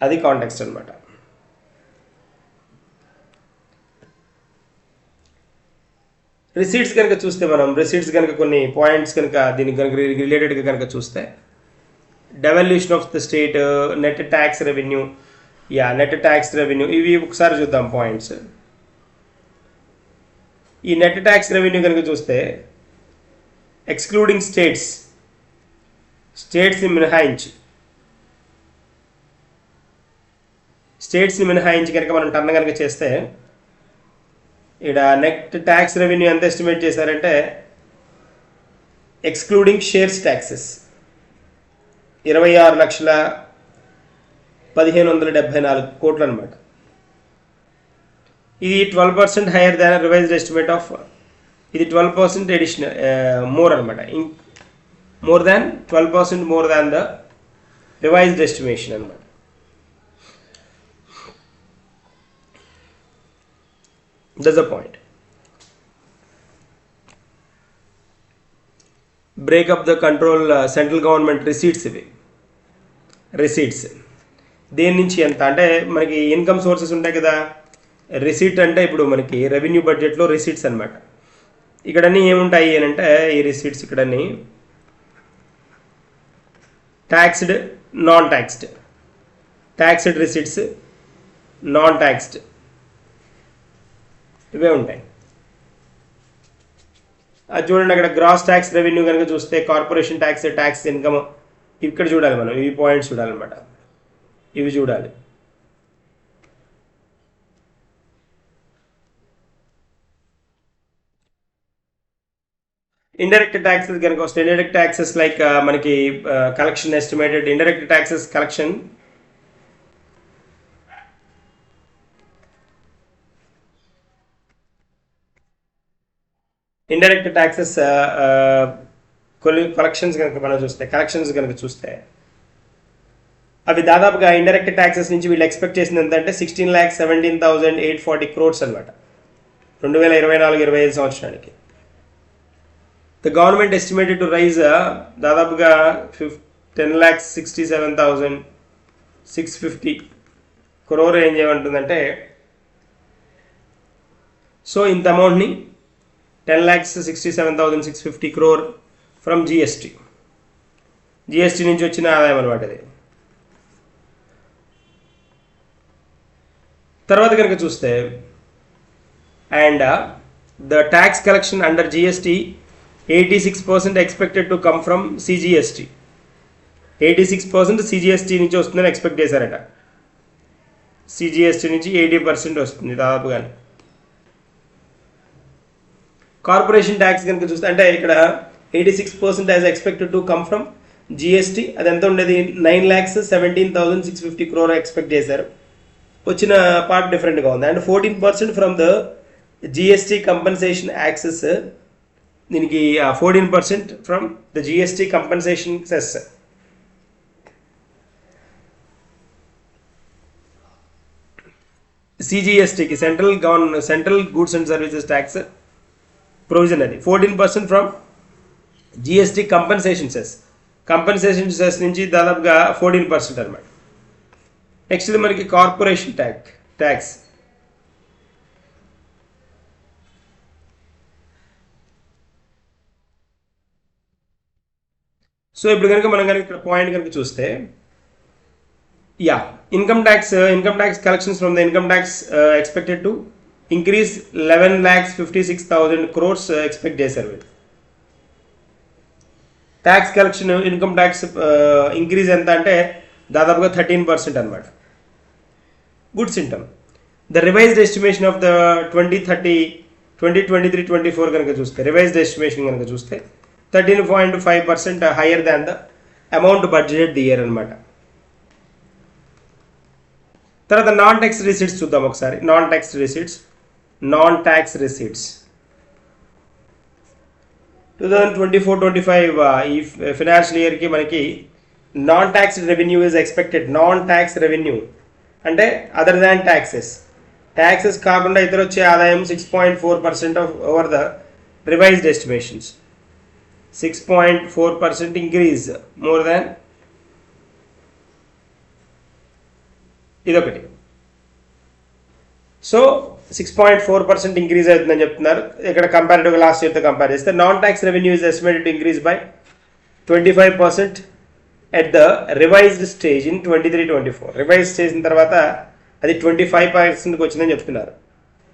అది కాంటెక్స్ట్ అనమాట. రిసీట్స్ కనుక చూస్తే మనం కొన్ని పాయింట్స్ కనుక దీనికి కనుక రిలేటెడ్గా కనుక చూస్తే devolution of the state, net tax revenue, net tax revenue, ఇవి ఒకసారి చూద్దాం పాయింట్స్. ఈ నెట్ ట్యాక్స్ రెవెన్యూ కనుక చూస్తే ఎక్స్క్లూడింగ్ స్టేట్స్ని మినహాయించి కనుక మనం టర్న్ కనుక చేస్తే ఇక్కడ నెట్ ట్యాక్స్ రెవెన్యూ ఎంత ఎస్టిమేట్ చేశారంటే ఎక్స్క్లూడింగ్ షేర్స్ ట్యాక్సెస్ 26,15,74 కోట్లు అనమాట. ఇది 12% higher than revised estimate of, ఇది 12% అడిషనల్ మోర్ అనమాట. More than 12% more than the revised estimation అనమాట. That's the point. Breakup the control central government receipts. ఇవి రిసీట్స్ దేని నుంచి ఎంత అంటే మనకి ఇన్కమ్ సోర్సెస్ ఉంటాయి కదా. రిసీట్ అంటే ఇప్పుడు మనకి రెవెన్యూ బడ్జెట్లో రిసీట్స్ అనమాట. ఇక్కడన్నీ ఏముంటాయి అని అంటే ఈ రిసీట్స్ ఇక్కడన్నీ taxed, non taxed, taxed receipts, non taxed, ఇవే ఉంటాయి. అది చూడండి, అక్కడ గ్రాస్ ట్యాక్స్ రెవెన్యూ కనుక చూస్తే కార్పొరేషన్ ట్యాక్స్, ట్యాక్స్ ఇన్కమ్, ఇక్కడ చూడాలి మనం, ఇవి పాయింట్స్ చూడాలన్నమాట, ఇవి చూడాలి. ఇండైరెక్ట్ ట్యాక్సెస్ కనుక వస్తే ఇండైరెక్ట్ ట్యాక్సెస్ లైక్ మనకి collection estimated indirect taxes collection indirect taxes collections కనుక మనం చూస్తే అవి దాదాపుగా ఇండైరెక్ట్ ట్యాక్సెస్ నుంచి వీళ్ళు ఎక్స్పెక్ట్ చేసింది ఎంతంటే 16,17,840 crores అనమాట 2024-25 సంవత్సరానికి. The government estimated to rise దాదాపుగా 10,67,650 crore ఏం చేయమంటుందంటే, సో ఇంత అమౌంట్ని 10,67,650 crore ఫ్రమ్ జిఎస్టీ నుంచి వచ్చిన ఆదాయం అనమాట ఇది. తర్వాత కనుక చూస్తే and the tax collection under GST 86% expected to come from CGST. 86% CGST నుంచి వస్తుందని ఎక్స్పెక్ట్ చేశారట. సిజిఎస్టీ నుంచి 80% వస్తుంది దాదాపుగా. కార్పొరేషన్ ట్యాక్స్ కనుక చూస్తే అంటే ఇక్కడ 86% as expected to come from GST, అది ఎంత ఉండేది 9,17,650 crore ఎక్స్పెక్ట్ చేశారు. వచ్చిన పార్ట్ డిఫరెంట్గా ఉంది. And 14% from the GST compensation access, దీనికి 14% from the GST compensation cess. సిజిఎస్టీకి central goods and services tax provision అది 14% ఫ్రమ్ జిఎస్టీ కంపెన్సేషన్ సెస్ నుంచి దాదాపుగా 14% అనమాట. నెక్స్ట్ ఇది మనకి కార్పొరేషన్ ట్యాక్స్. సో ఇప్పుడు కనుక మనం కనుక ఇక్కడ పాయింట్ కనుక చూస్తే, yeah income tax collections from the income tax expected to increase 11,56,000 crores expect చేశారు వీళ్ళు. Tax collection income tax increase ఎంత అంటే దాదాపుగా 13% అనమాట. Goods income the revised estimation of the 2023-24 కనుక చూస్తే, రివైజ్డ్ ఎస్టిమేషన్ కనుక చూస్తే 13.5% higher than the amount budgeted the year అనమాట. తర్వాత నాన్ ట్యాక్స్ రిసీట్స్ చూద్దాం ఒకసారి. నాన్ ట్యాక్స్ రిసీట్స్ 2024-25 ఈ ఫినాన్షియల్ ఇయర్కి మనకి non tax revenue is expected. Non tax revenue అంటే అదర్ దాన్ ట్యాక్సెస్ కాకుండా ఇతర వచ్చే ఆదాయం 6.4% over the revised estimations. 6.4% increase more than ఇదొకటి. సో 6.4% ఇంక్రీజ్ అవుతుందని చెప్తున్నారు. ఇక్కడ కంపారిటివ్గా లాస్ట్ ఇయర్తో కంపేర్ చేస్తే non tax revenue is estimated to increase by 25% at the revised stage in 23-24. Revise చేసిన తర్వాత అది 25%కి వచ్చిందని చెప్తున్నారు.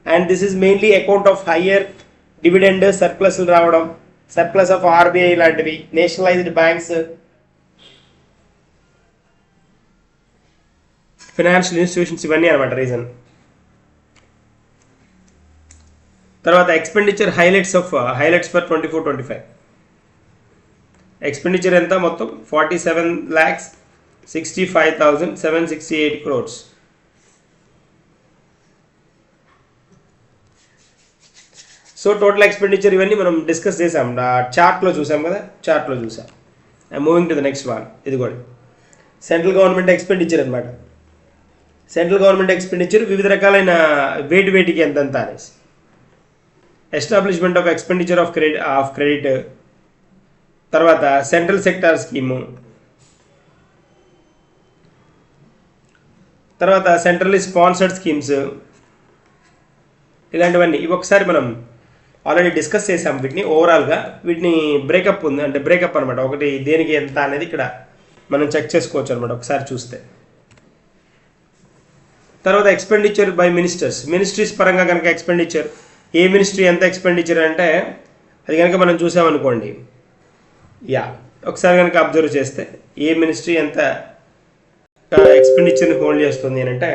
And this is mainly account of higher dividend, సర్ప్లస్లు రావడం, సర్ప్లస్ ఆఫ్ ఆర్బీఐ లాంటివి, నేషనలైజ్డ్ బ్యాంక్స్, ఫైనాన్షియల్ ఇన్స్టిట్యూషన్స్, ఇవన్నీ అనమాట రీజన్. తర్వాత ఎక్స్పెండిచర్ హైలైట్స్ ఫర్ 24-25. ఎక్స్పెండిచర్ ఎంత మొత్తం 47,65,768 crores. సో టోటల్ ఎక్స్పెండిచర్ ఇవన్నీ మనం డిస్కస్ చేసాం, చార్ట్లో చూసాం కదా, చార్ట్లో చూసాం. Moving to the next one. ఇది కూడా సెంట్రల్ గవర్నమెంట్ ఎక్స్పెండిచర్ అనమాట. సెంట్రల్ గవర్నమెంట్ ఎక్స్పెండిచర్ వివిధ రకాలైన వేటికి ఎంతంత అనేసి. Establishment of expenditure of credit, తర్వాత సెంట్రల్ సెక్టార్ స్కీము, తర్వాత సెంట్రల్లీ స్పాన్సర్డ్ స్కీమ్స్, ఇలాంటివన్నీ ఇవి ఒకసారి మనం ఆల్రెడీ డిస్కస్ చేసాం. వీటిని ఓవరాల్గా వీటిని బ్రేకప్ ఉంది, అంటే బ్రేకప్ అనమాట. ఒకటి దేనికి ఎంత అనేది ఇక్కడ మనం చెక్ చేసుకోవచ్చు అనమాట ఒకసారి చూస్తే. తర్వాత ఎక్స్పెండిచర్ బై మినిస్ట్రీస్ పరంగా కనుక ఎక్స్పెండిచర్, ఏ మినిస్ట్రీ ఎంత ఎక్స్పెండిచర్ అంటే అది కనుక మనం చూసామనుకోండి, యా ఒకసారి కనుక అబ్జర్వ్ చేస్తే ఏ మినిస్ట్రీ ఎంత ఎక్స్పెండిచర్ని హోల్డ్ చేస్తుంది అని అంటే,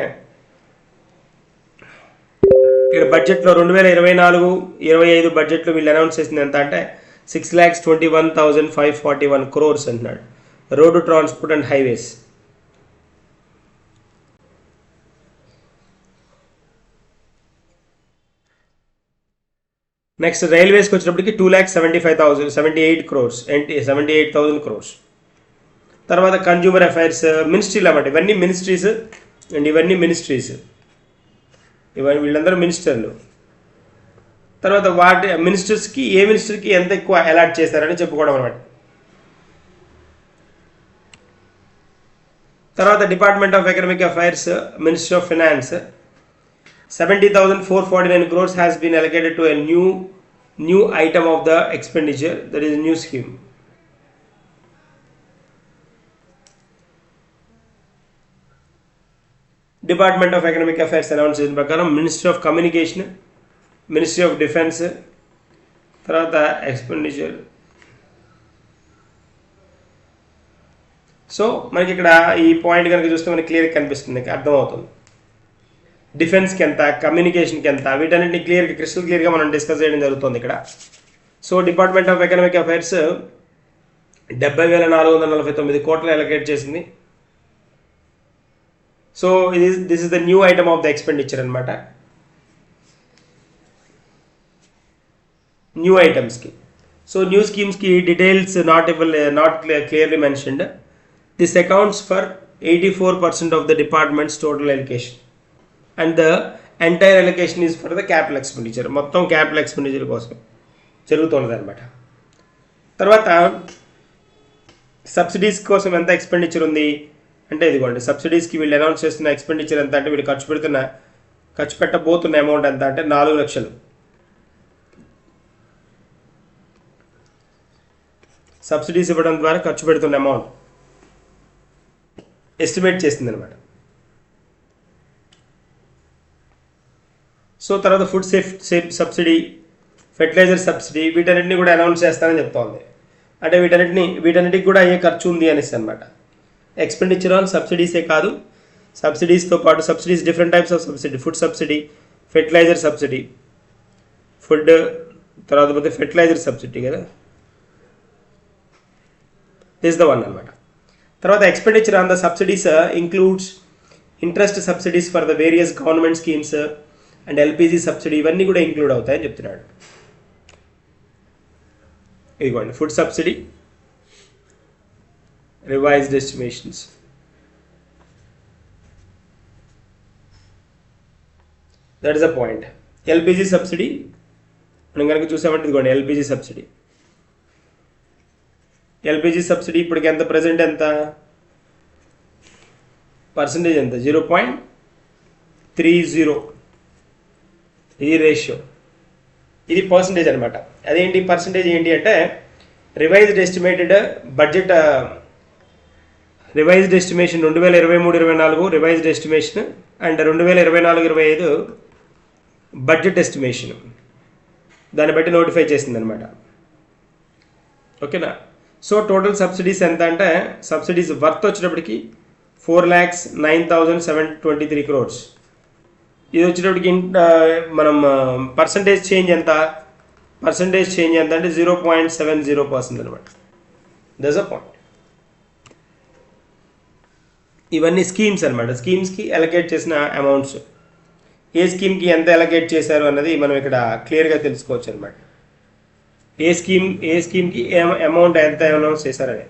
ఇక్కడ బడ్జెట్లో 2024-25 బడ్జెట్లో వీళ్ళు అనౌన్స్ చేసింది ఎంత అంటే 6,21,541 crores అంటున్నాడు. Road, transport and highways. Next రైల్వేస్కి వచ్చేటప్పటికి 2,78,000 crores. తర్వాత కన్జ్యూమర్ అఫైర్స్, మినిస్ట్రీలు అన్నమాట. ఇవన్నీ మినిస్ట్రీస్ అండ్ ఇవన్నీ మినిస్ట్రీస్, ఇవన్నీ వీళ్ళందరూ మినిస్టర్లు. తర్వాత వాటి మినిస్టర్స్కి ఏ మినిస్టర్కి ఎంత ఎక్కువ అలాట్ చేశారని చెప్పుకోవడం అనమాట. తర్వాత department of economic affairs, ministry of finance, 70,449 crores has been allocated to a new item of the expenditure, that is a new scheme. Department of Economic Affairs announced in ప్రకారం ministry of communication, ministry of defence, తర్వాత expenditure. So మనకి ఇక్కడ ఈ point కనుక చూస్తే మనకి క్లియర్గా కనిపిస్తుంది, అర్థమవుతుంది. డిఫెన్స్కి ఎంత, కమ్యూనికేషన్కి ఎంత, వీటన్నిటిని క్రిస్టల్ క్లియర్గా మనం డిస్కస్ చేయడం జరుగుతుంది ఇక్కడ. So department of economic affairs 70,449 కోట్లు అలొకేట్ చేసింది. So this is the new item of the expenditure అనమాట. న్యూ ఐటమ్స్కి. సో న్యూ స్కీమ్స్కి details not clearly mentioned. This accounts for 84% of the department's total allocation and the entire allocation is for the capital expenditure. మొత్తం capital expenditure కోసం జరుగుతున్నది అనమాట. తర్వాత subsidies కోసం ఎంత ఎక్స్పెండిచర్ ఉంది అంటే ఇదిగోండి, సబ్సిడీస్కి వీళ్ళు అనౌన్స్ చేస్తున్న ఎక్స్పెండిచర్ ఎంత అంటే వీళ్ళు ఖర్చు పెట్టబోతున్న అమౌంట్ ఎంత అంటే 4 లక్షలు. సబ్సిడీస్ ఇవ్వడం ద్వారా ఖర్చు పెడుతున్న అమౌంట్ ఎస్టిమేట్ చేస్తుంది అనమాట. సో తర్వాత food safe subsidy, fertiliser subsidy, వీటన్నిటిని కూడా అనౌన్స్ చేస్తానని చెప్తోంది. అంటే వీటన్నిటికి కూడా అయ్యే ఖర్చు ఉంది అనేసి అనమాట. ఎక్స్పెండిచర్ ఆన్ సబ్సిడీసే కాదు, సబ్సిడీస్తో పాటు subsidies different types of subsidy, food subsidy, fertiliser subsidy, food తర్వాత పోతే ఫెర్టిలైజర్ సబ్సిడీ కదా, దిస్ ద వన్ అనమాట. తర్వాత expenditure on the subsidies includes interest subsidies for the various government schemes and LPG subsidy, ఇవన్నీ కూడా ఇంక్లూడ్ అవుతాయని చెప్తున్నాడు. ఇదిగోండి food subsidy, revised estimations, that is a point. LPG subsidy మనం కనుక చూసామంటే ఇదిగోండి ఎల్పిజి సబ్సిడీ ఇప్పటికి ఎంత, ప్రజెంట్ ఎంత, పర్సంటేజ్ ఎంత, 0.30. ఇది రేషియో, ఇది పర్సంటేజ్ అనమాట. అదేంటి పర్సంటేజ్ ఏంటి అంటే revised estimated budget, revised estimation 2023-24 revised estimation and 2024-25 budget estimation, దాన్ని బట్టి నోటిఫై చేసింది అనమాట. ఓకేనా. సో టోటల్ సబ్సిడీస్ ఎంత అంటే సబ్సిడీస్ వర్త్ వచ్చేటప్పటికి 4,09,723 crores. ఇది వచ్చేటప్పటికి మనం పర్సంటేజ్ చేంజ్ ఎంత అంటే 0.70% అనమాట. That's a point. ఇవన్నీ స్కీమ్స్ అనమాట. స్కీమ్స్కి అలొకేట్ చేసిన అమౌంట్స్, ఏ స్కీమ్కి ఎంత అలొకేట్ చేశారు అన్నది మనం ఇక్కడ క్లియర్గా తెలుసుకోవచ్చు అనమాట. ఏ స్కీమ్కి అమౌంట్ ఎంత అనౌన్స్ చేశారని,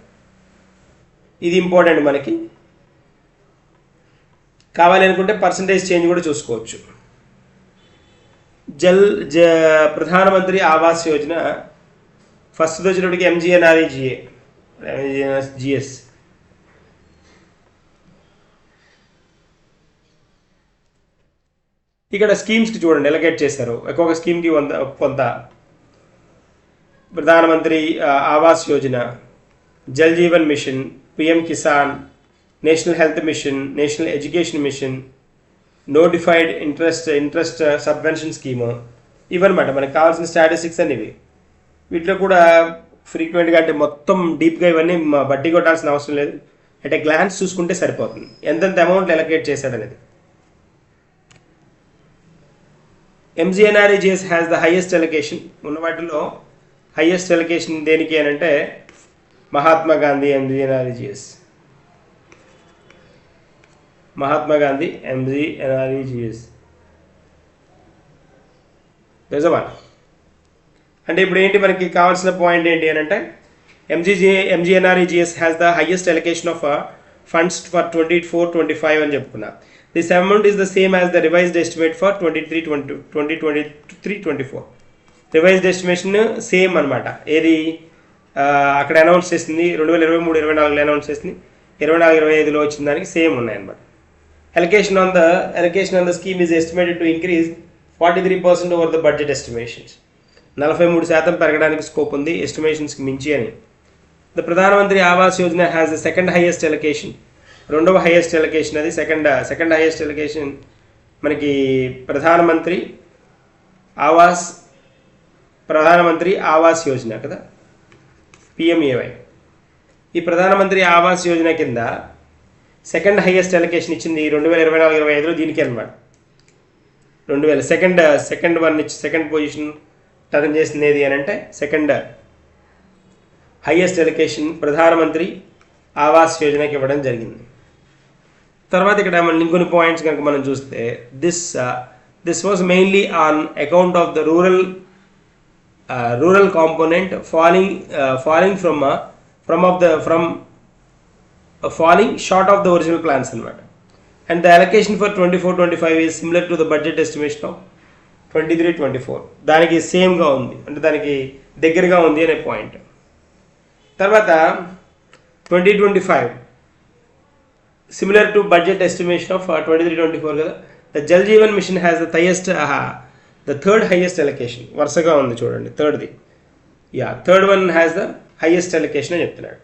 ఇది ఇంపార్టెంట్ మనకి. కావాలి అనుకుంటే పర్సంటేజ్ చేంజ్ కూడా చూసుకోవచ్చు. ప్రధానమంత్రి ఆవాస్ యోజన ఫస్ట్ వచ్చేటప్పటికి MGNREGA ఇక్కడ స్కీమ్స్కి చూడండి అలొకేట్ చేశారు. ఒక్కొక్క స్కీమ్కి కొంత. Pradhan Mantri Awas Yojana, Jal Jeevan mission, PM Kisan, national health mission, national education mission, notified interest subvention scheme, ఇవన్నమాట మనకు కావాల్సిన స్టాటిస్టిక్స్ అనేవి. వీటిలో కూడా ఫ్రీక్వెంట్గా అంటే మొత్తం డీప్గా ఇవన్నీ బడ్డీ కొట్టాల్సిన అవసరం లేదు, అంటే గ్లాన్స్ చూసుకుంటే సరిపోతుంది ఎంతెంత అమౌంట్ అలొకేట్ చేశాడనేది. MGNREGA has the highest allocation. ఉన్న వాటిలో హైయెస్ట్ అలొకేషన్ దేనికి అని అంటే Mahatma Gandhi MGNREGA. That's one. అంటే ఇప్పుడు ఏంటి మనకి కావాల్సిన పాయింట్ ఏంటి అని అంటే MGNREGS has the highest allocation of funds for 24-25 అని చెప్పుకున్నా. This amount is the same as the revised estimate for 2023-24. Revised estimation same అనమాట. ఏది అక్కడ అనౌన్స్ చేసింది 2023-24 అనౌన్స్ చేసింది, 24-25లో వచ్చిన దానికి సేమ్ ఉన్నాయన్నమాట. Allocation on the scheme is estimated to increase 43% over the budget estimations. 43% పెరగడానికి స్కోప్ ఉంది ఎస్టిమేషన్స్కి మించి అని. ద ప్రధానమంత్రి Awas Yojana has the second highest allocation. రెండవ హైయెస్ట్ ఎలకేషన్ అది. సెకండ్ హైయెస్ట్ ఎలకేషన్ మనకి ప్రధానమంత్రి ఆవాస్ యోజన కదా, పిఎంఏవై. ఈ ప్రధానమంత్రి ఆవాస్ యోజన కింద సెకండ్ హైయెస్ట్ ఎలకేషన్ ఇచ్చింది 2024-25లో దీనికి అనమాట. 2000 సెకండ్ పొజిషన్ టర్న్ చేసింది ఏది అని అంటే సెకండ్ హైయెస్ట్ ఎలకేషన్ ప్రధానమంత్రి ఆవాస్ యోజనకి ఇవ్వడం జరిగింది. తర్వాత ఇక్కడ మనం ఇంకొన్ని పాయింట్స్ కనుక మనం చూస్తే this was mainly on account of the rural component falling short of the original plans అనమాట. And the allocation for 24-25 is similar to the budget estimation of 23-24. దానికి సేమ్గా ఉంది, అంటే దానికి దగ్గరగా ఉంది అనే పాయింట్. తర్వాత 2025 similar to budget estimation of 23-24 కదా. The Jal Jeevan mission has the third highest allocation. వరుసగా ఉంది చూడండి, third one has the highest allocation అని చెప్తున్నాడు.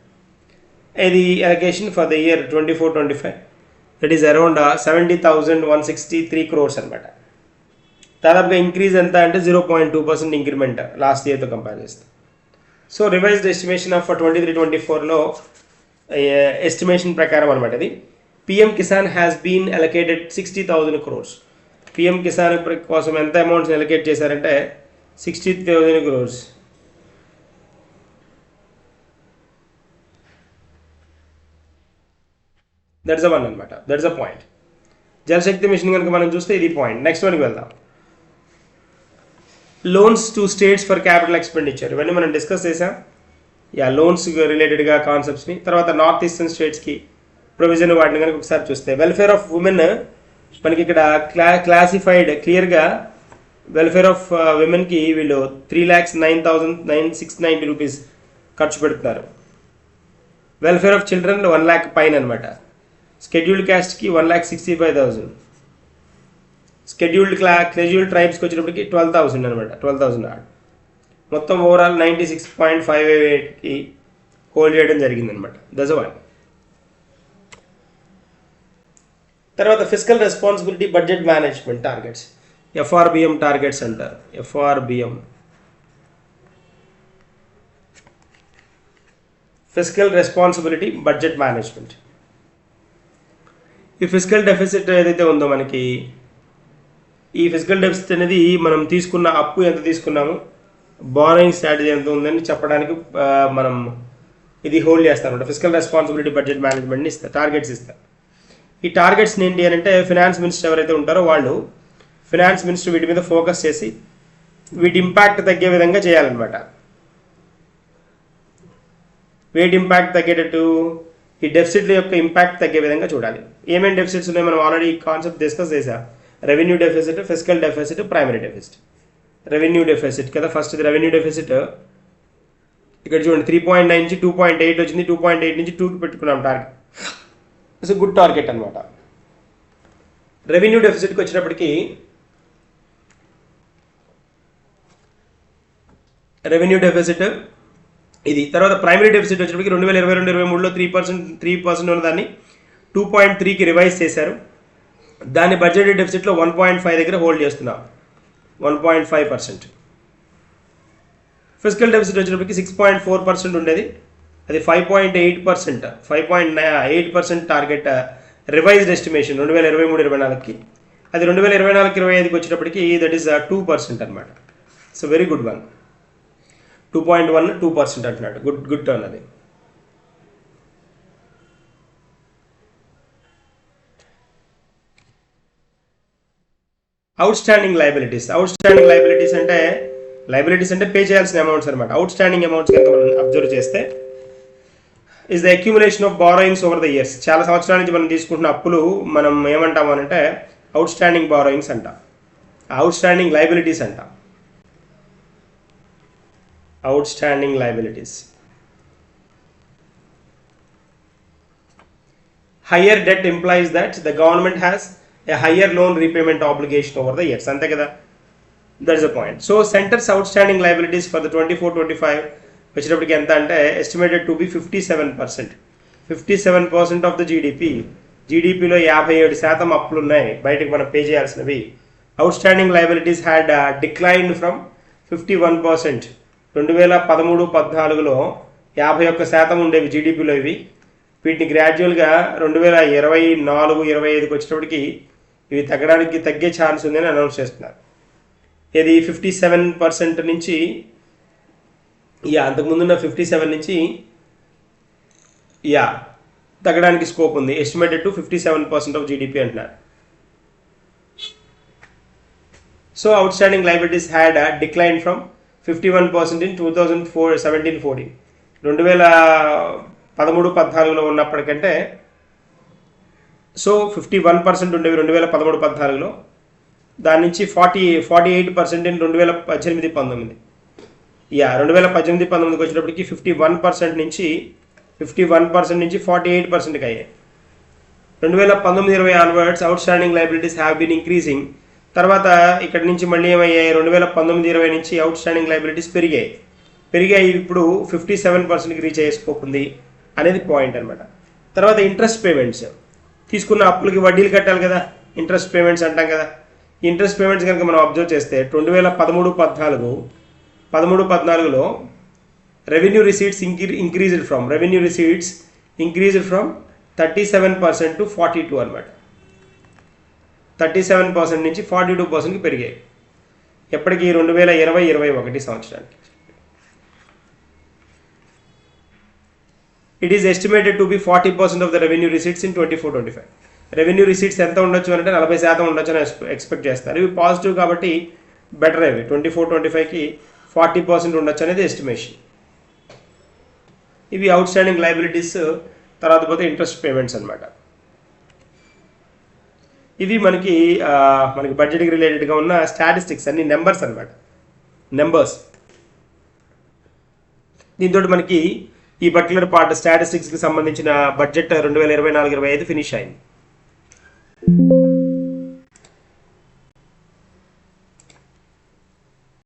ఇది allocation for the year 24-25 that is around 70,163 crores అనమాట. దాదాపుగా ఇంక్రీజ్ ఎంత అంటే 0.2% ఇంక్రిమెంట్ లాస్ట్ ఇయర్తో కంపేర్ చేస్తే. సో రివైజ్డ్ ఎస్టిమేషన్ ఆఫ్ 23-24లో ఎస్టిమేషన్ ప్రకారం అనమాట ఇది. PM Kisan has been allocated 60,000 crores. PM Kisan కోసం ఎంత అమౌంట్స్ అలొకేట్ చేశారంటే 60,000 crores. దట్స్ వన్ అనమాట, that's a point. Jal Shakti mission కనుక మనం చూస్తే ఇది పాయింట్. నెక్స్ట్ వన్కి వెళ్దాం. Loans to states for capital expenditure, ఇవన్నీ మనం డిస్కస్ చేసాం. లోన్స్ రిలేటెడ్గా కాన్సెప్ట్స్ని. తర్వాత నార్త్ ఈస్టర్న్ స్టేట్స్కి ప్రొవిజన్ వాటిని కనుక ఒకసారి చూస్తే వెల్ఫేర్ ఆఫ్ ఉమెన్ మనకి ఇక్కడ క్లాసిఫైడ్ క్లియర్గా. వెల్ఫేర్ ఆఫ్ విమెన్కి వీళ్ళు 3,09,690 రూపీస్ ఖర్చు పెడుతున్నారు. వెల్ఫేర్ ఆఫ్ చిల్డ్రన్ 1 lakh పైన అనమాట. షెడ్యూల్డ్ క్యాస్ట్కి 1,65,000. షెడ్యూల్డ్ ట్రైబ్స్కి వచ్చేటప్పటికి 12,000 అనమాట, 12,000 ఆడ్. మొత్తం ఓవరాల్ 96.58కి హోల్డ్ చేయడం జరిగిందనమాట. That's one. తర్వాత fiscal responsibility budget management targets, FRBM targets అంటారు. FRBM fiscal responsibility budget management. ఈ ఫిస్కల్ డెఫిసిట్ ఏదైతే ఉందో మనకి, ఈ ఫిజికల్ డెఫిసిట్ అనేది మనం తీసుకున్న అప్పు ఎంత తీసుకున్నాము, బారోయింగ్ స్ట్రాటజీ ఎంత ఉందని చెప్పడానికి మనం ఇది హోల్డ్ చేస్తామన్నమాట. ఫిజికల్ రెస్పాన్సిబిలిటీ బడ్జెట్ మేనేజ్మెంట్ని ఇస్తారు, టార్గెట్స్ ఇస్తారు. ఈ టార్గెట్స్ని ఏంటి అని అంటే ఫినాన్స్ మినిస్టర్ ఎవరైతే ఉంటారో వాళ్ళు, ఫినాన్స్ మినిస్టర్ వీటి మీద ఫోకస్ చేసి వీటి ఇంపాక్ట్ తగ్గే విధంగా చేయాలన్నమాట. వేటి ఇంపాక్ట్ తగ్గేటట్టు, ఈ డెఫిసిట్ల యొక్క ఇంపాక్ట్ తగ్గే విధంగా చూడాలి. ఏమేమి డెఫిసిట్స్ ఉన్నాయి మనం ఆల్రెడీ ఈ కాన్సెప్ట్ డిస్కస్ చేసాం. Revenue deficit, fiscal deficit, primary deficit. Revenue deficit కదా ఫస్ట్. ఇది రెవెన్యూ డెఫిసిట్. ఇక్కడ చూడండి 3.9 నుంచి 2.8 వచ్చింది. 2.8 నుంచి 2కి పెట్టుకున్నాం టార్గెట్. ఇట్స్ గుడ్ టార్గెట్ అనమాట. రెవెన్యూ డెఫిసిట్కి వచ్చేటప్పటికి రెవెన్యూ డెఫిసిట్ ఇది. తర్వాత ప్రైమరీ డెఫిసిట్ వచ్చేటప్పటికి 2022-23లో 3% ఉన్నదాన్ని 2.3కి రివైజ్ చేశారు. దాన్ని బడ్జెట్ డెఫిసిట్లో 1.5 దగ్గర హోల్డ్ చేస్తున్నాం, 1.5%. ఫిజికల్ డెఫిసిట్ వచ్చేటప్పటికి 6.4% ఉండేది, అది 5.8%, 5.8% టార్గెట్ రివైజ్డ్ ఎస్టిమేషన్ 2023-24కి. అది 2024-25కి వచ్చేటప్పటికి దట్ ఈస్ 2% అనమాట. So very good one. 2.1 2% అంటున్నాడు. గుడ్ టర్న్ అది. Out standing liabilities. అంటే పే చేయాల్సిన అమౌంట్స్ అనమాట. అవుట్ స్టాండింగ్ అమౌంట్స్ కనుక మనం అబ్జర్వ్ చేస్తే is the accumulation of borrowings over the years. చాలా సంవత్సరాల నుంచి మనం తీసుకుంటున్న అప్పులు మనం ఏమంటాం అంటే అవుట్ స్టాండింగ్ బారోయింగ్స్ అంటాం, అవుట్ స్టాండింగ్ లైబిలిటీస్ అంటాం, out standing liabilities. Higher debt implies that the government has a higher loan repayment obligation over the years. అంతే కదా, that is the point. So centre's outstanding liabilities for the 24-25 వచ్చేటప్పటికి ఎంత అంటే estimated to be 57%. 57% of the GDP. జీడిపిలో 57% అప్పులు ఉన్నాయి బయటకు మనం పే చేయాల్సినవి. Outstanding liabilities had declined from 51%. 2013-14లో 51% ఉండేవి జీడిపిలో ఇవి. వీటిని గ్రాడ్యువల్గా 2024-25కి వచ్చేటప్పటికి ఇవి తగ్గే ఛాన్స్ ఉందని అనౌన్స్ చేస్తున్నారు. ఇది 57% నుంచి అంతకుముందున్న 57 నుంచి తగ్గడానికి స్కోప్ ఉంది. ఎస్టిమేటెడ్ టు 57% ఆఫ్ జీడిపి అంటున్నారు. So outstanding liabilities had decline from 51% in 2017-14. 2013-14లో ఉన్నప్పటికంటే సో 51% ఉండేవి 2013-14లో, దాని నుంచి 48% ఇన్ 2018-19. 2018-19కి వచ్చేటప్పటికి 51% నుంచి 48%కి అయ్యాయి. 2019-20 onwards outstanding liabilities have been increasing. తర్వాత ఇక్కడ నుంచి మళ్ళీ ఏమయ్యాయి, 2019-20 నుంచి అవుట్ స్టాండింగ్ లైబిలిటీస్ పెరిగాయి ఇప్పుడు 57%కి రీచ్ అయ్యే స్కోప్ ఉంది అనేది పాయింట్ అనమాట. తర్వాత ఇంట్రెస్ట్ పేమెంట్స్, తీసుకున్న అప్పులకి వడ్డీలు కట్టాలి కదా, ఇంట్రెస్ట్ పేమెంట్స్ అంటాం కదా. ఇంట్రెస్ట్ పేమెంట్స్ కనుక మనం అబ్జర్వ్ చేస్తే 2013-14లో revenue receipts increased from 37% to 42 అనమాట. 37% నుంచి 42%కి పెరిగాయి ఎప్పటికీ 2020-21 సంవత్సరానికి. It is estimated to be 40% of the revenue receipts in 24-25. Revenue receipts ఎంత ఉండొచ్చు అంటే 40% ఉండొచ్చు అని ఎక్స్పెక్ట్ చేస్తారు. ఇవి పాజిటివ్ కాబట్టి బెటర్. అవి 24-25కి 40% ఉండొచ్చు అనేది ఎస్టిమేషన్. ఇవి అవుట్ స్టాండింగ్ లైబిలిటీస్. తర్వాత పోతే ఇంట్రెస్ట్ పేమెంట్స్ అనమాట. ఇవి మనకి బడ్జెట్కి రిలేటెడ్గా ఉన్న స్టాటిస్టిక్స్, అన్ని నెంబర్స్ అనమాట, నెంబర్స్. దీంతో మనకి ఈ పర్టికులర్ పార్ట్ స్టాటిస్టిక్స్కి సంబంధించిన బడ్జెట్ 2024-25 ఫినిష్ అయింది.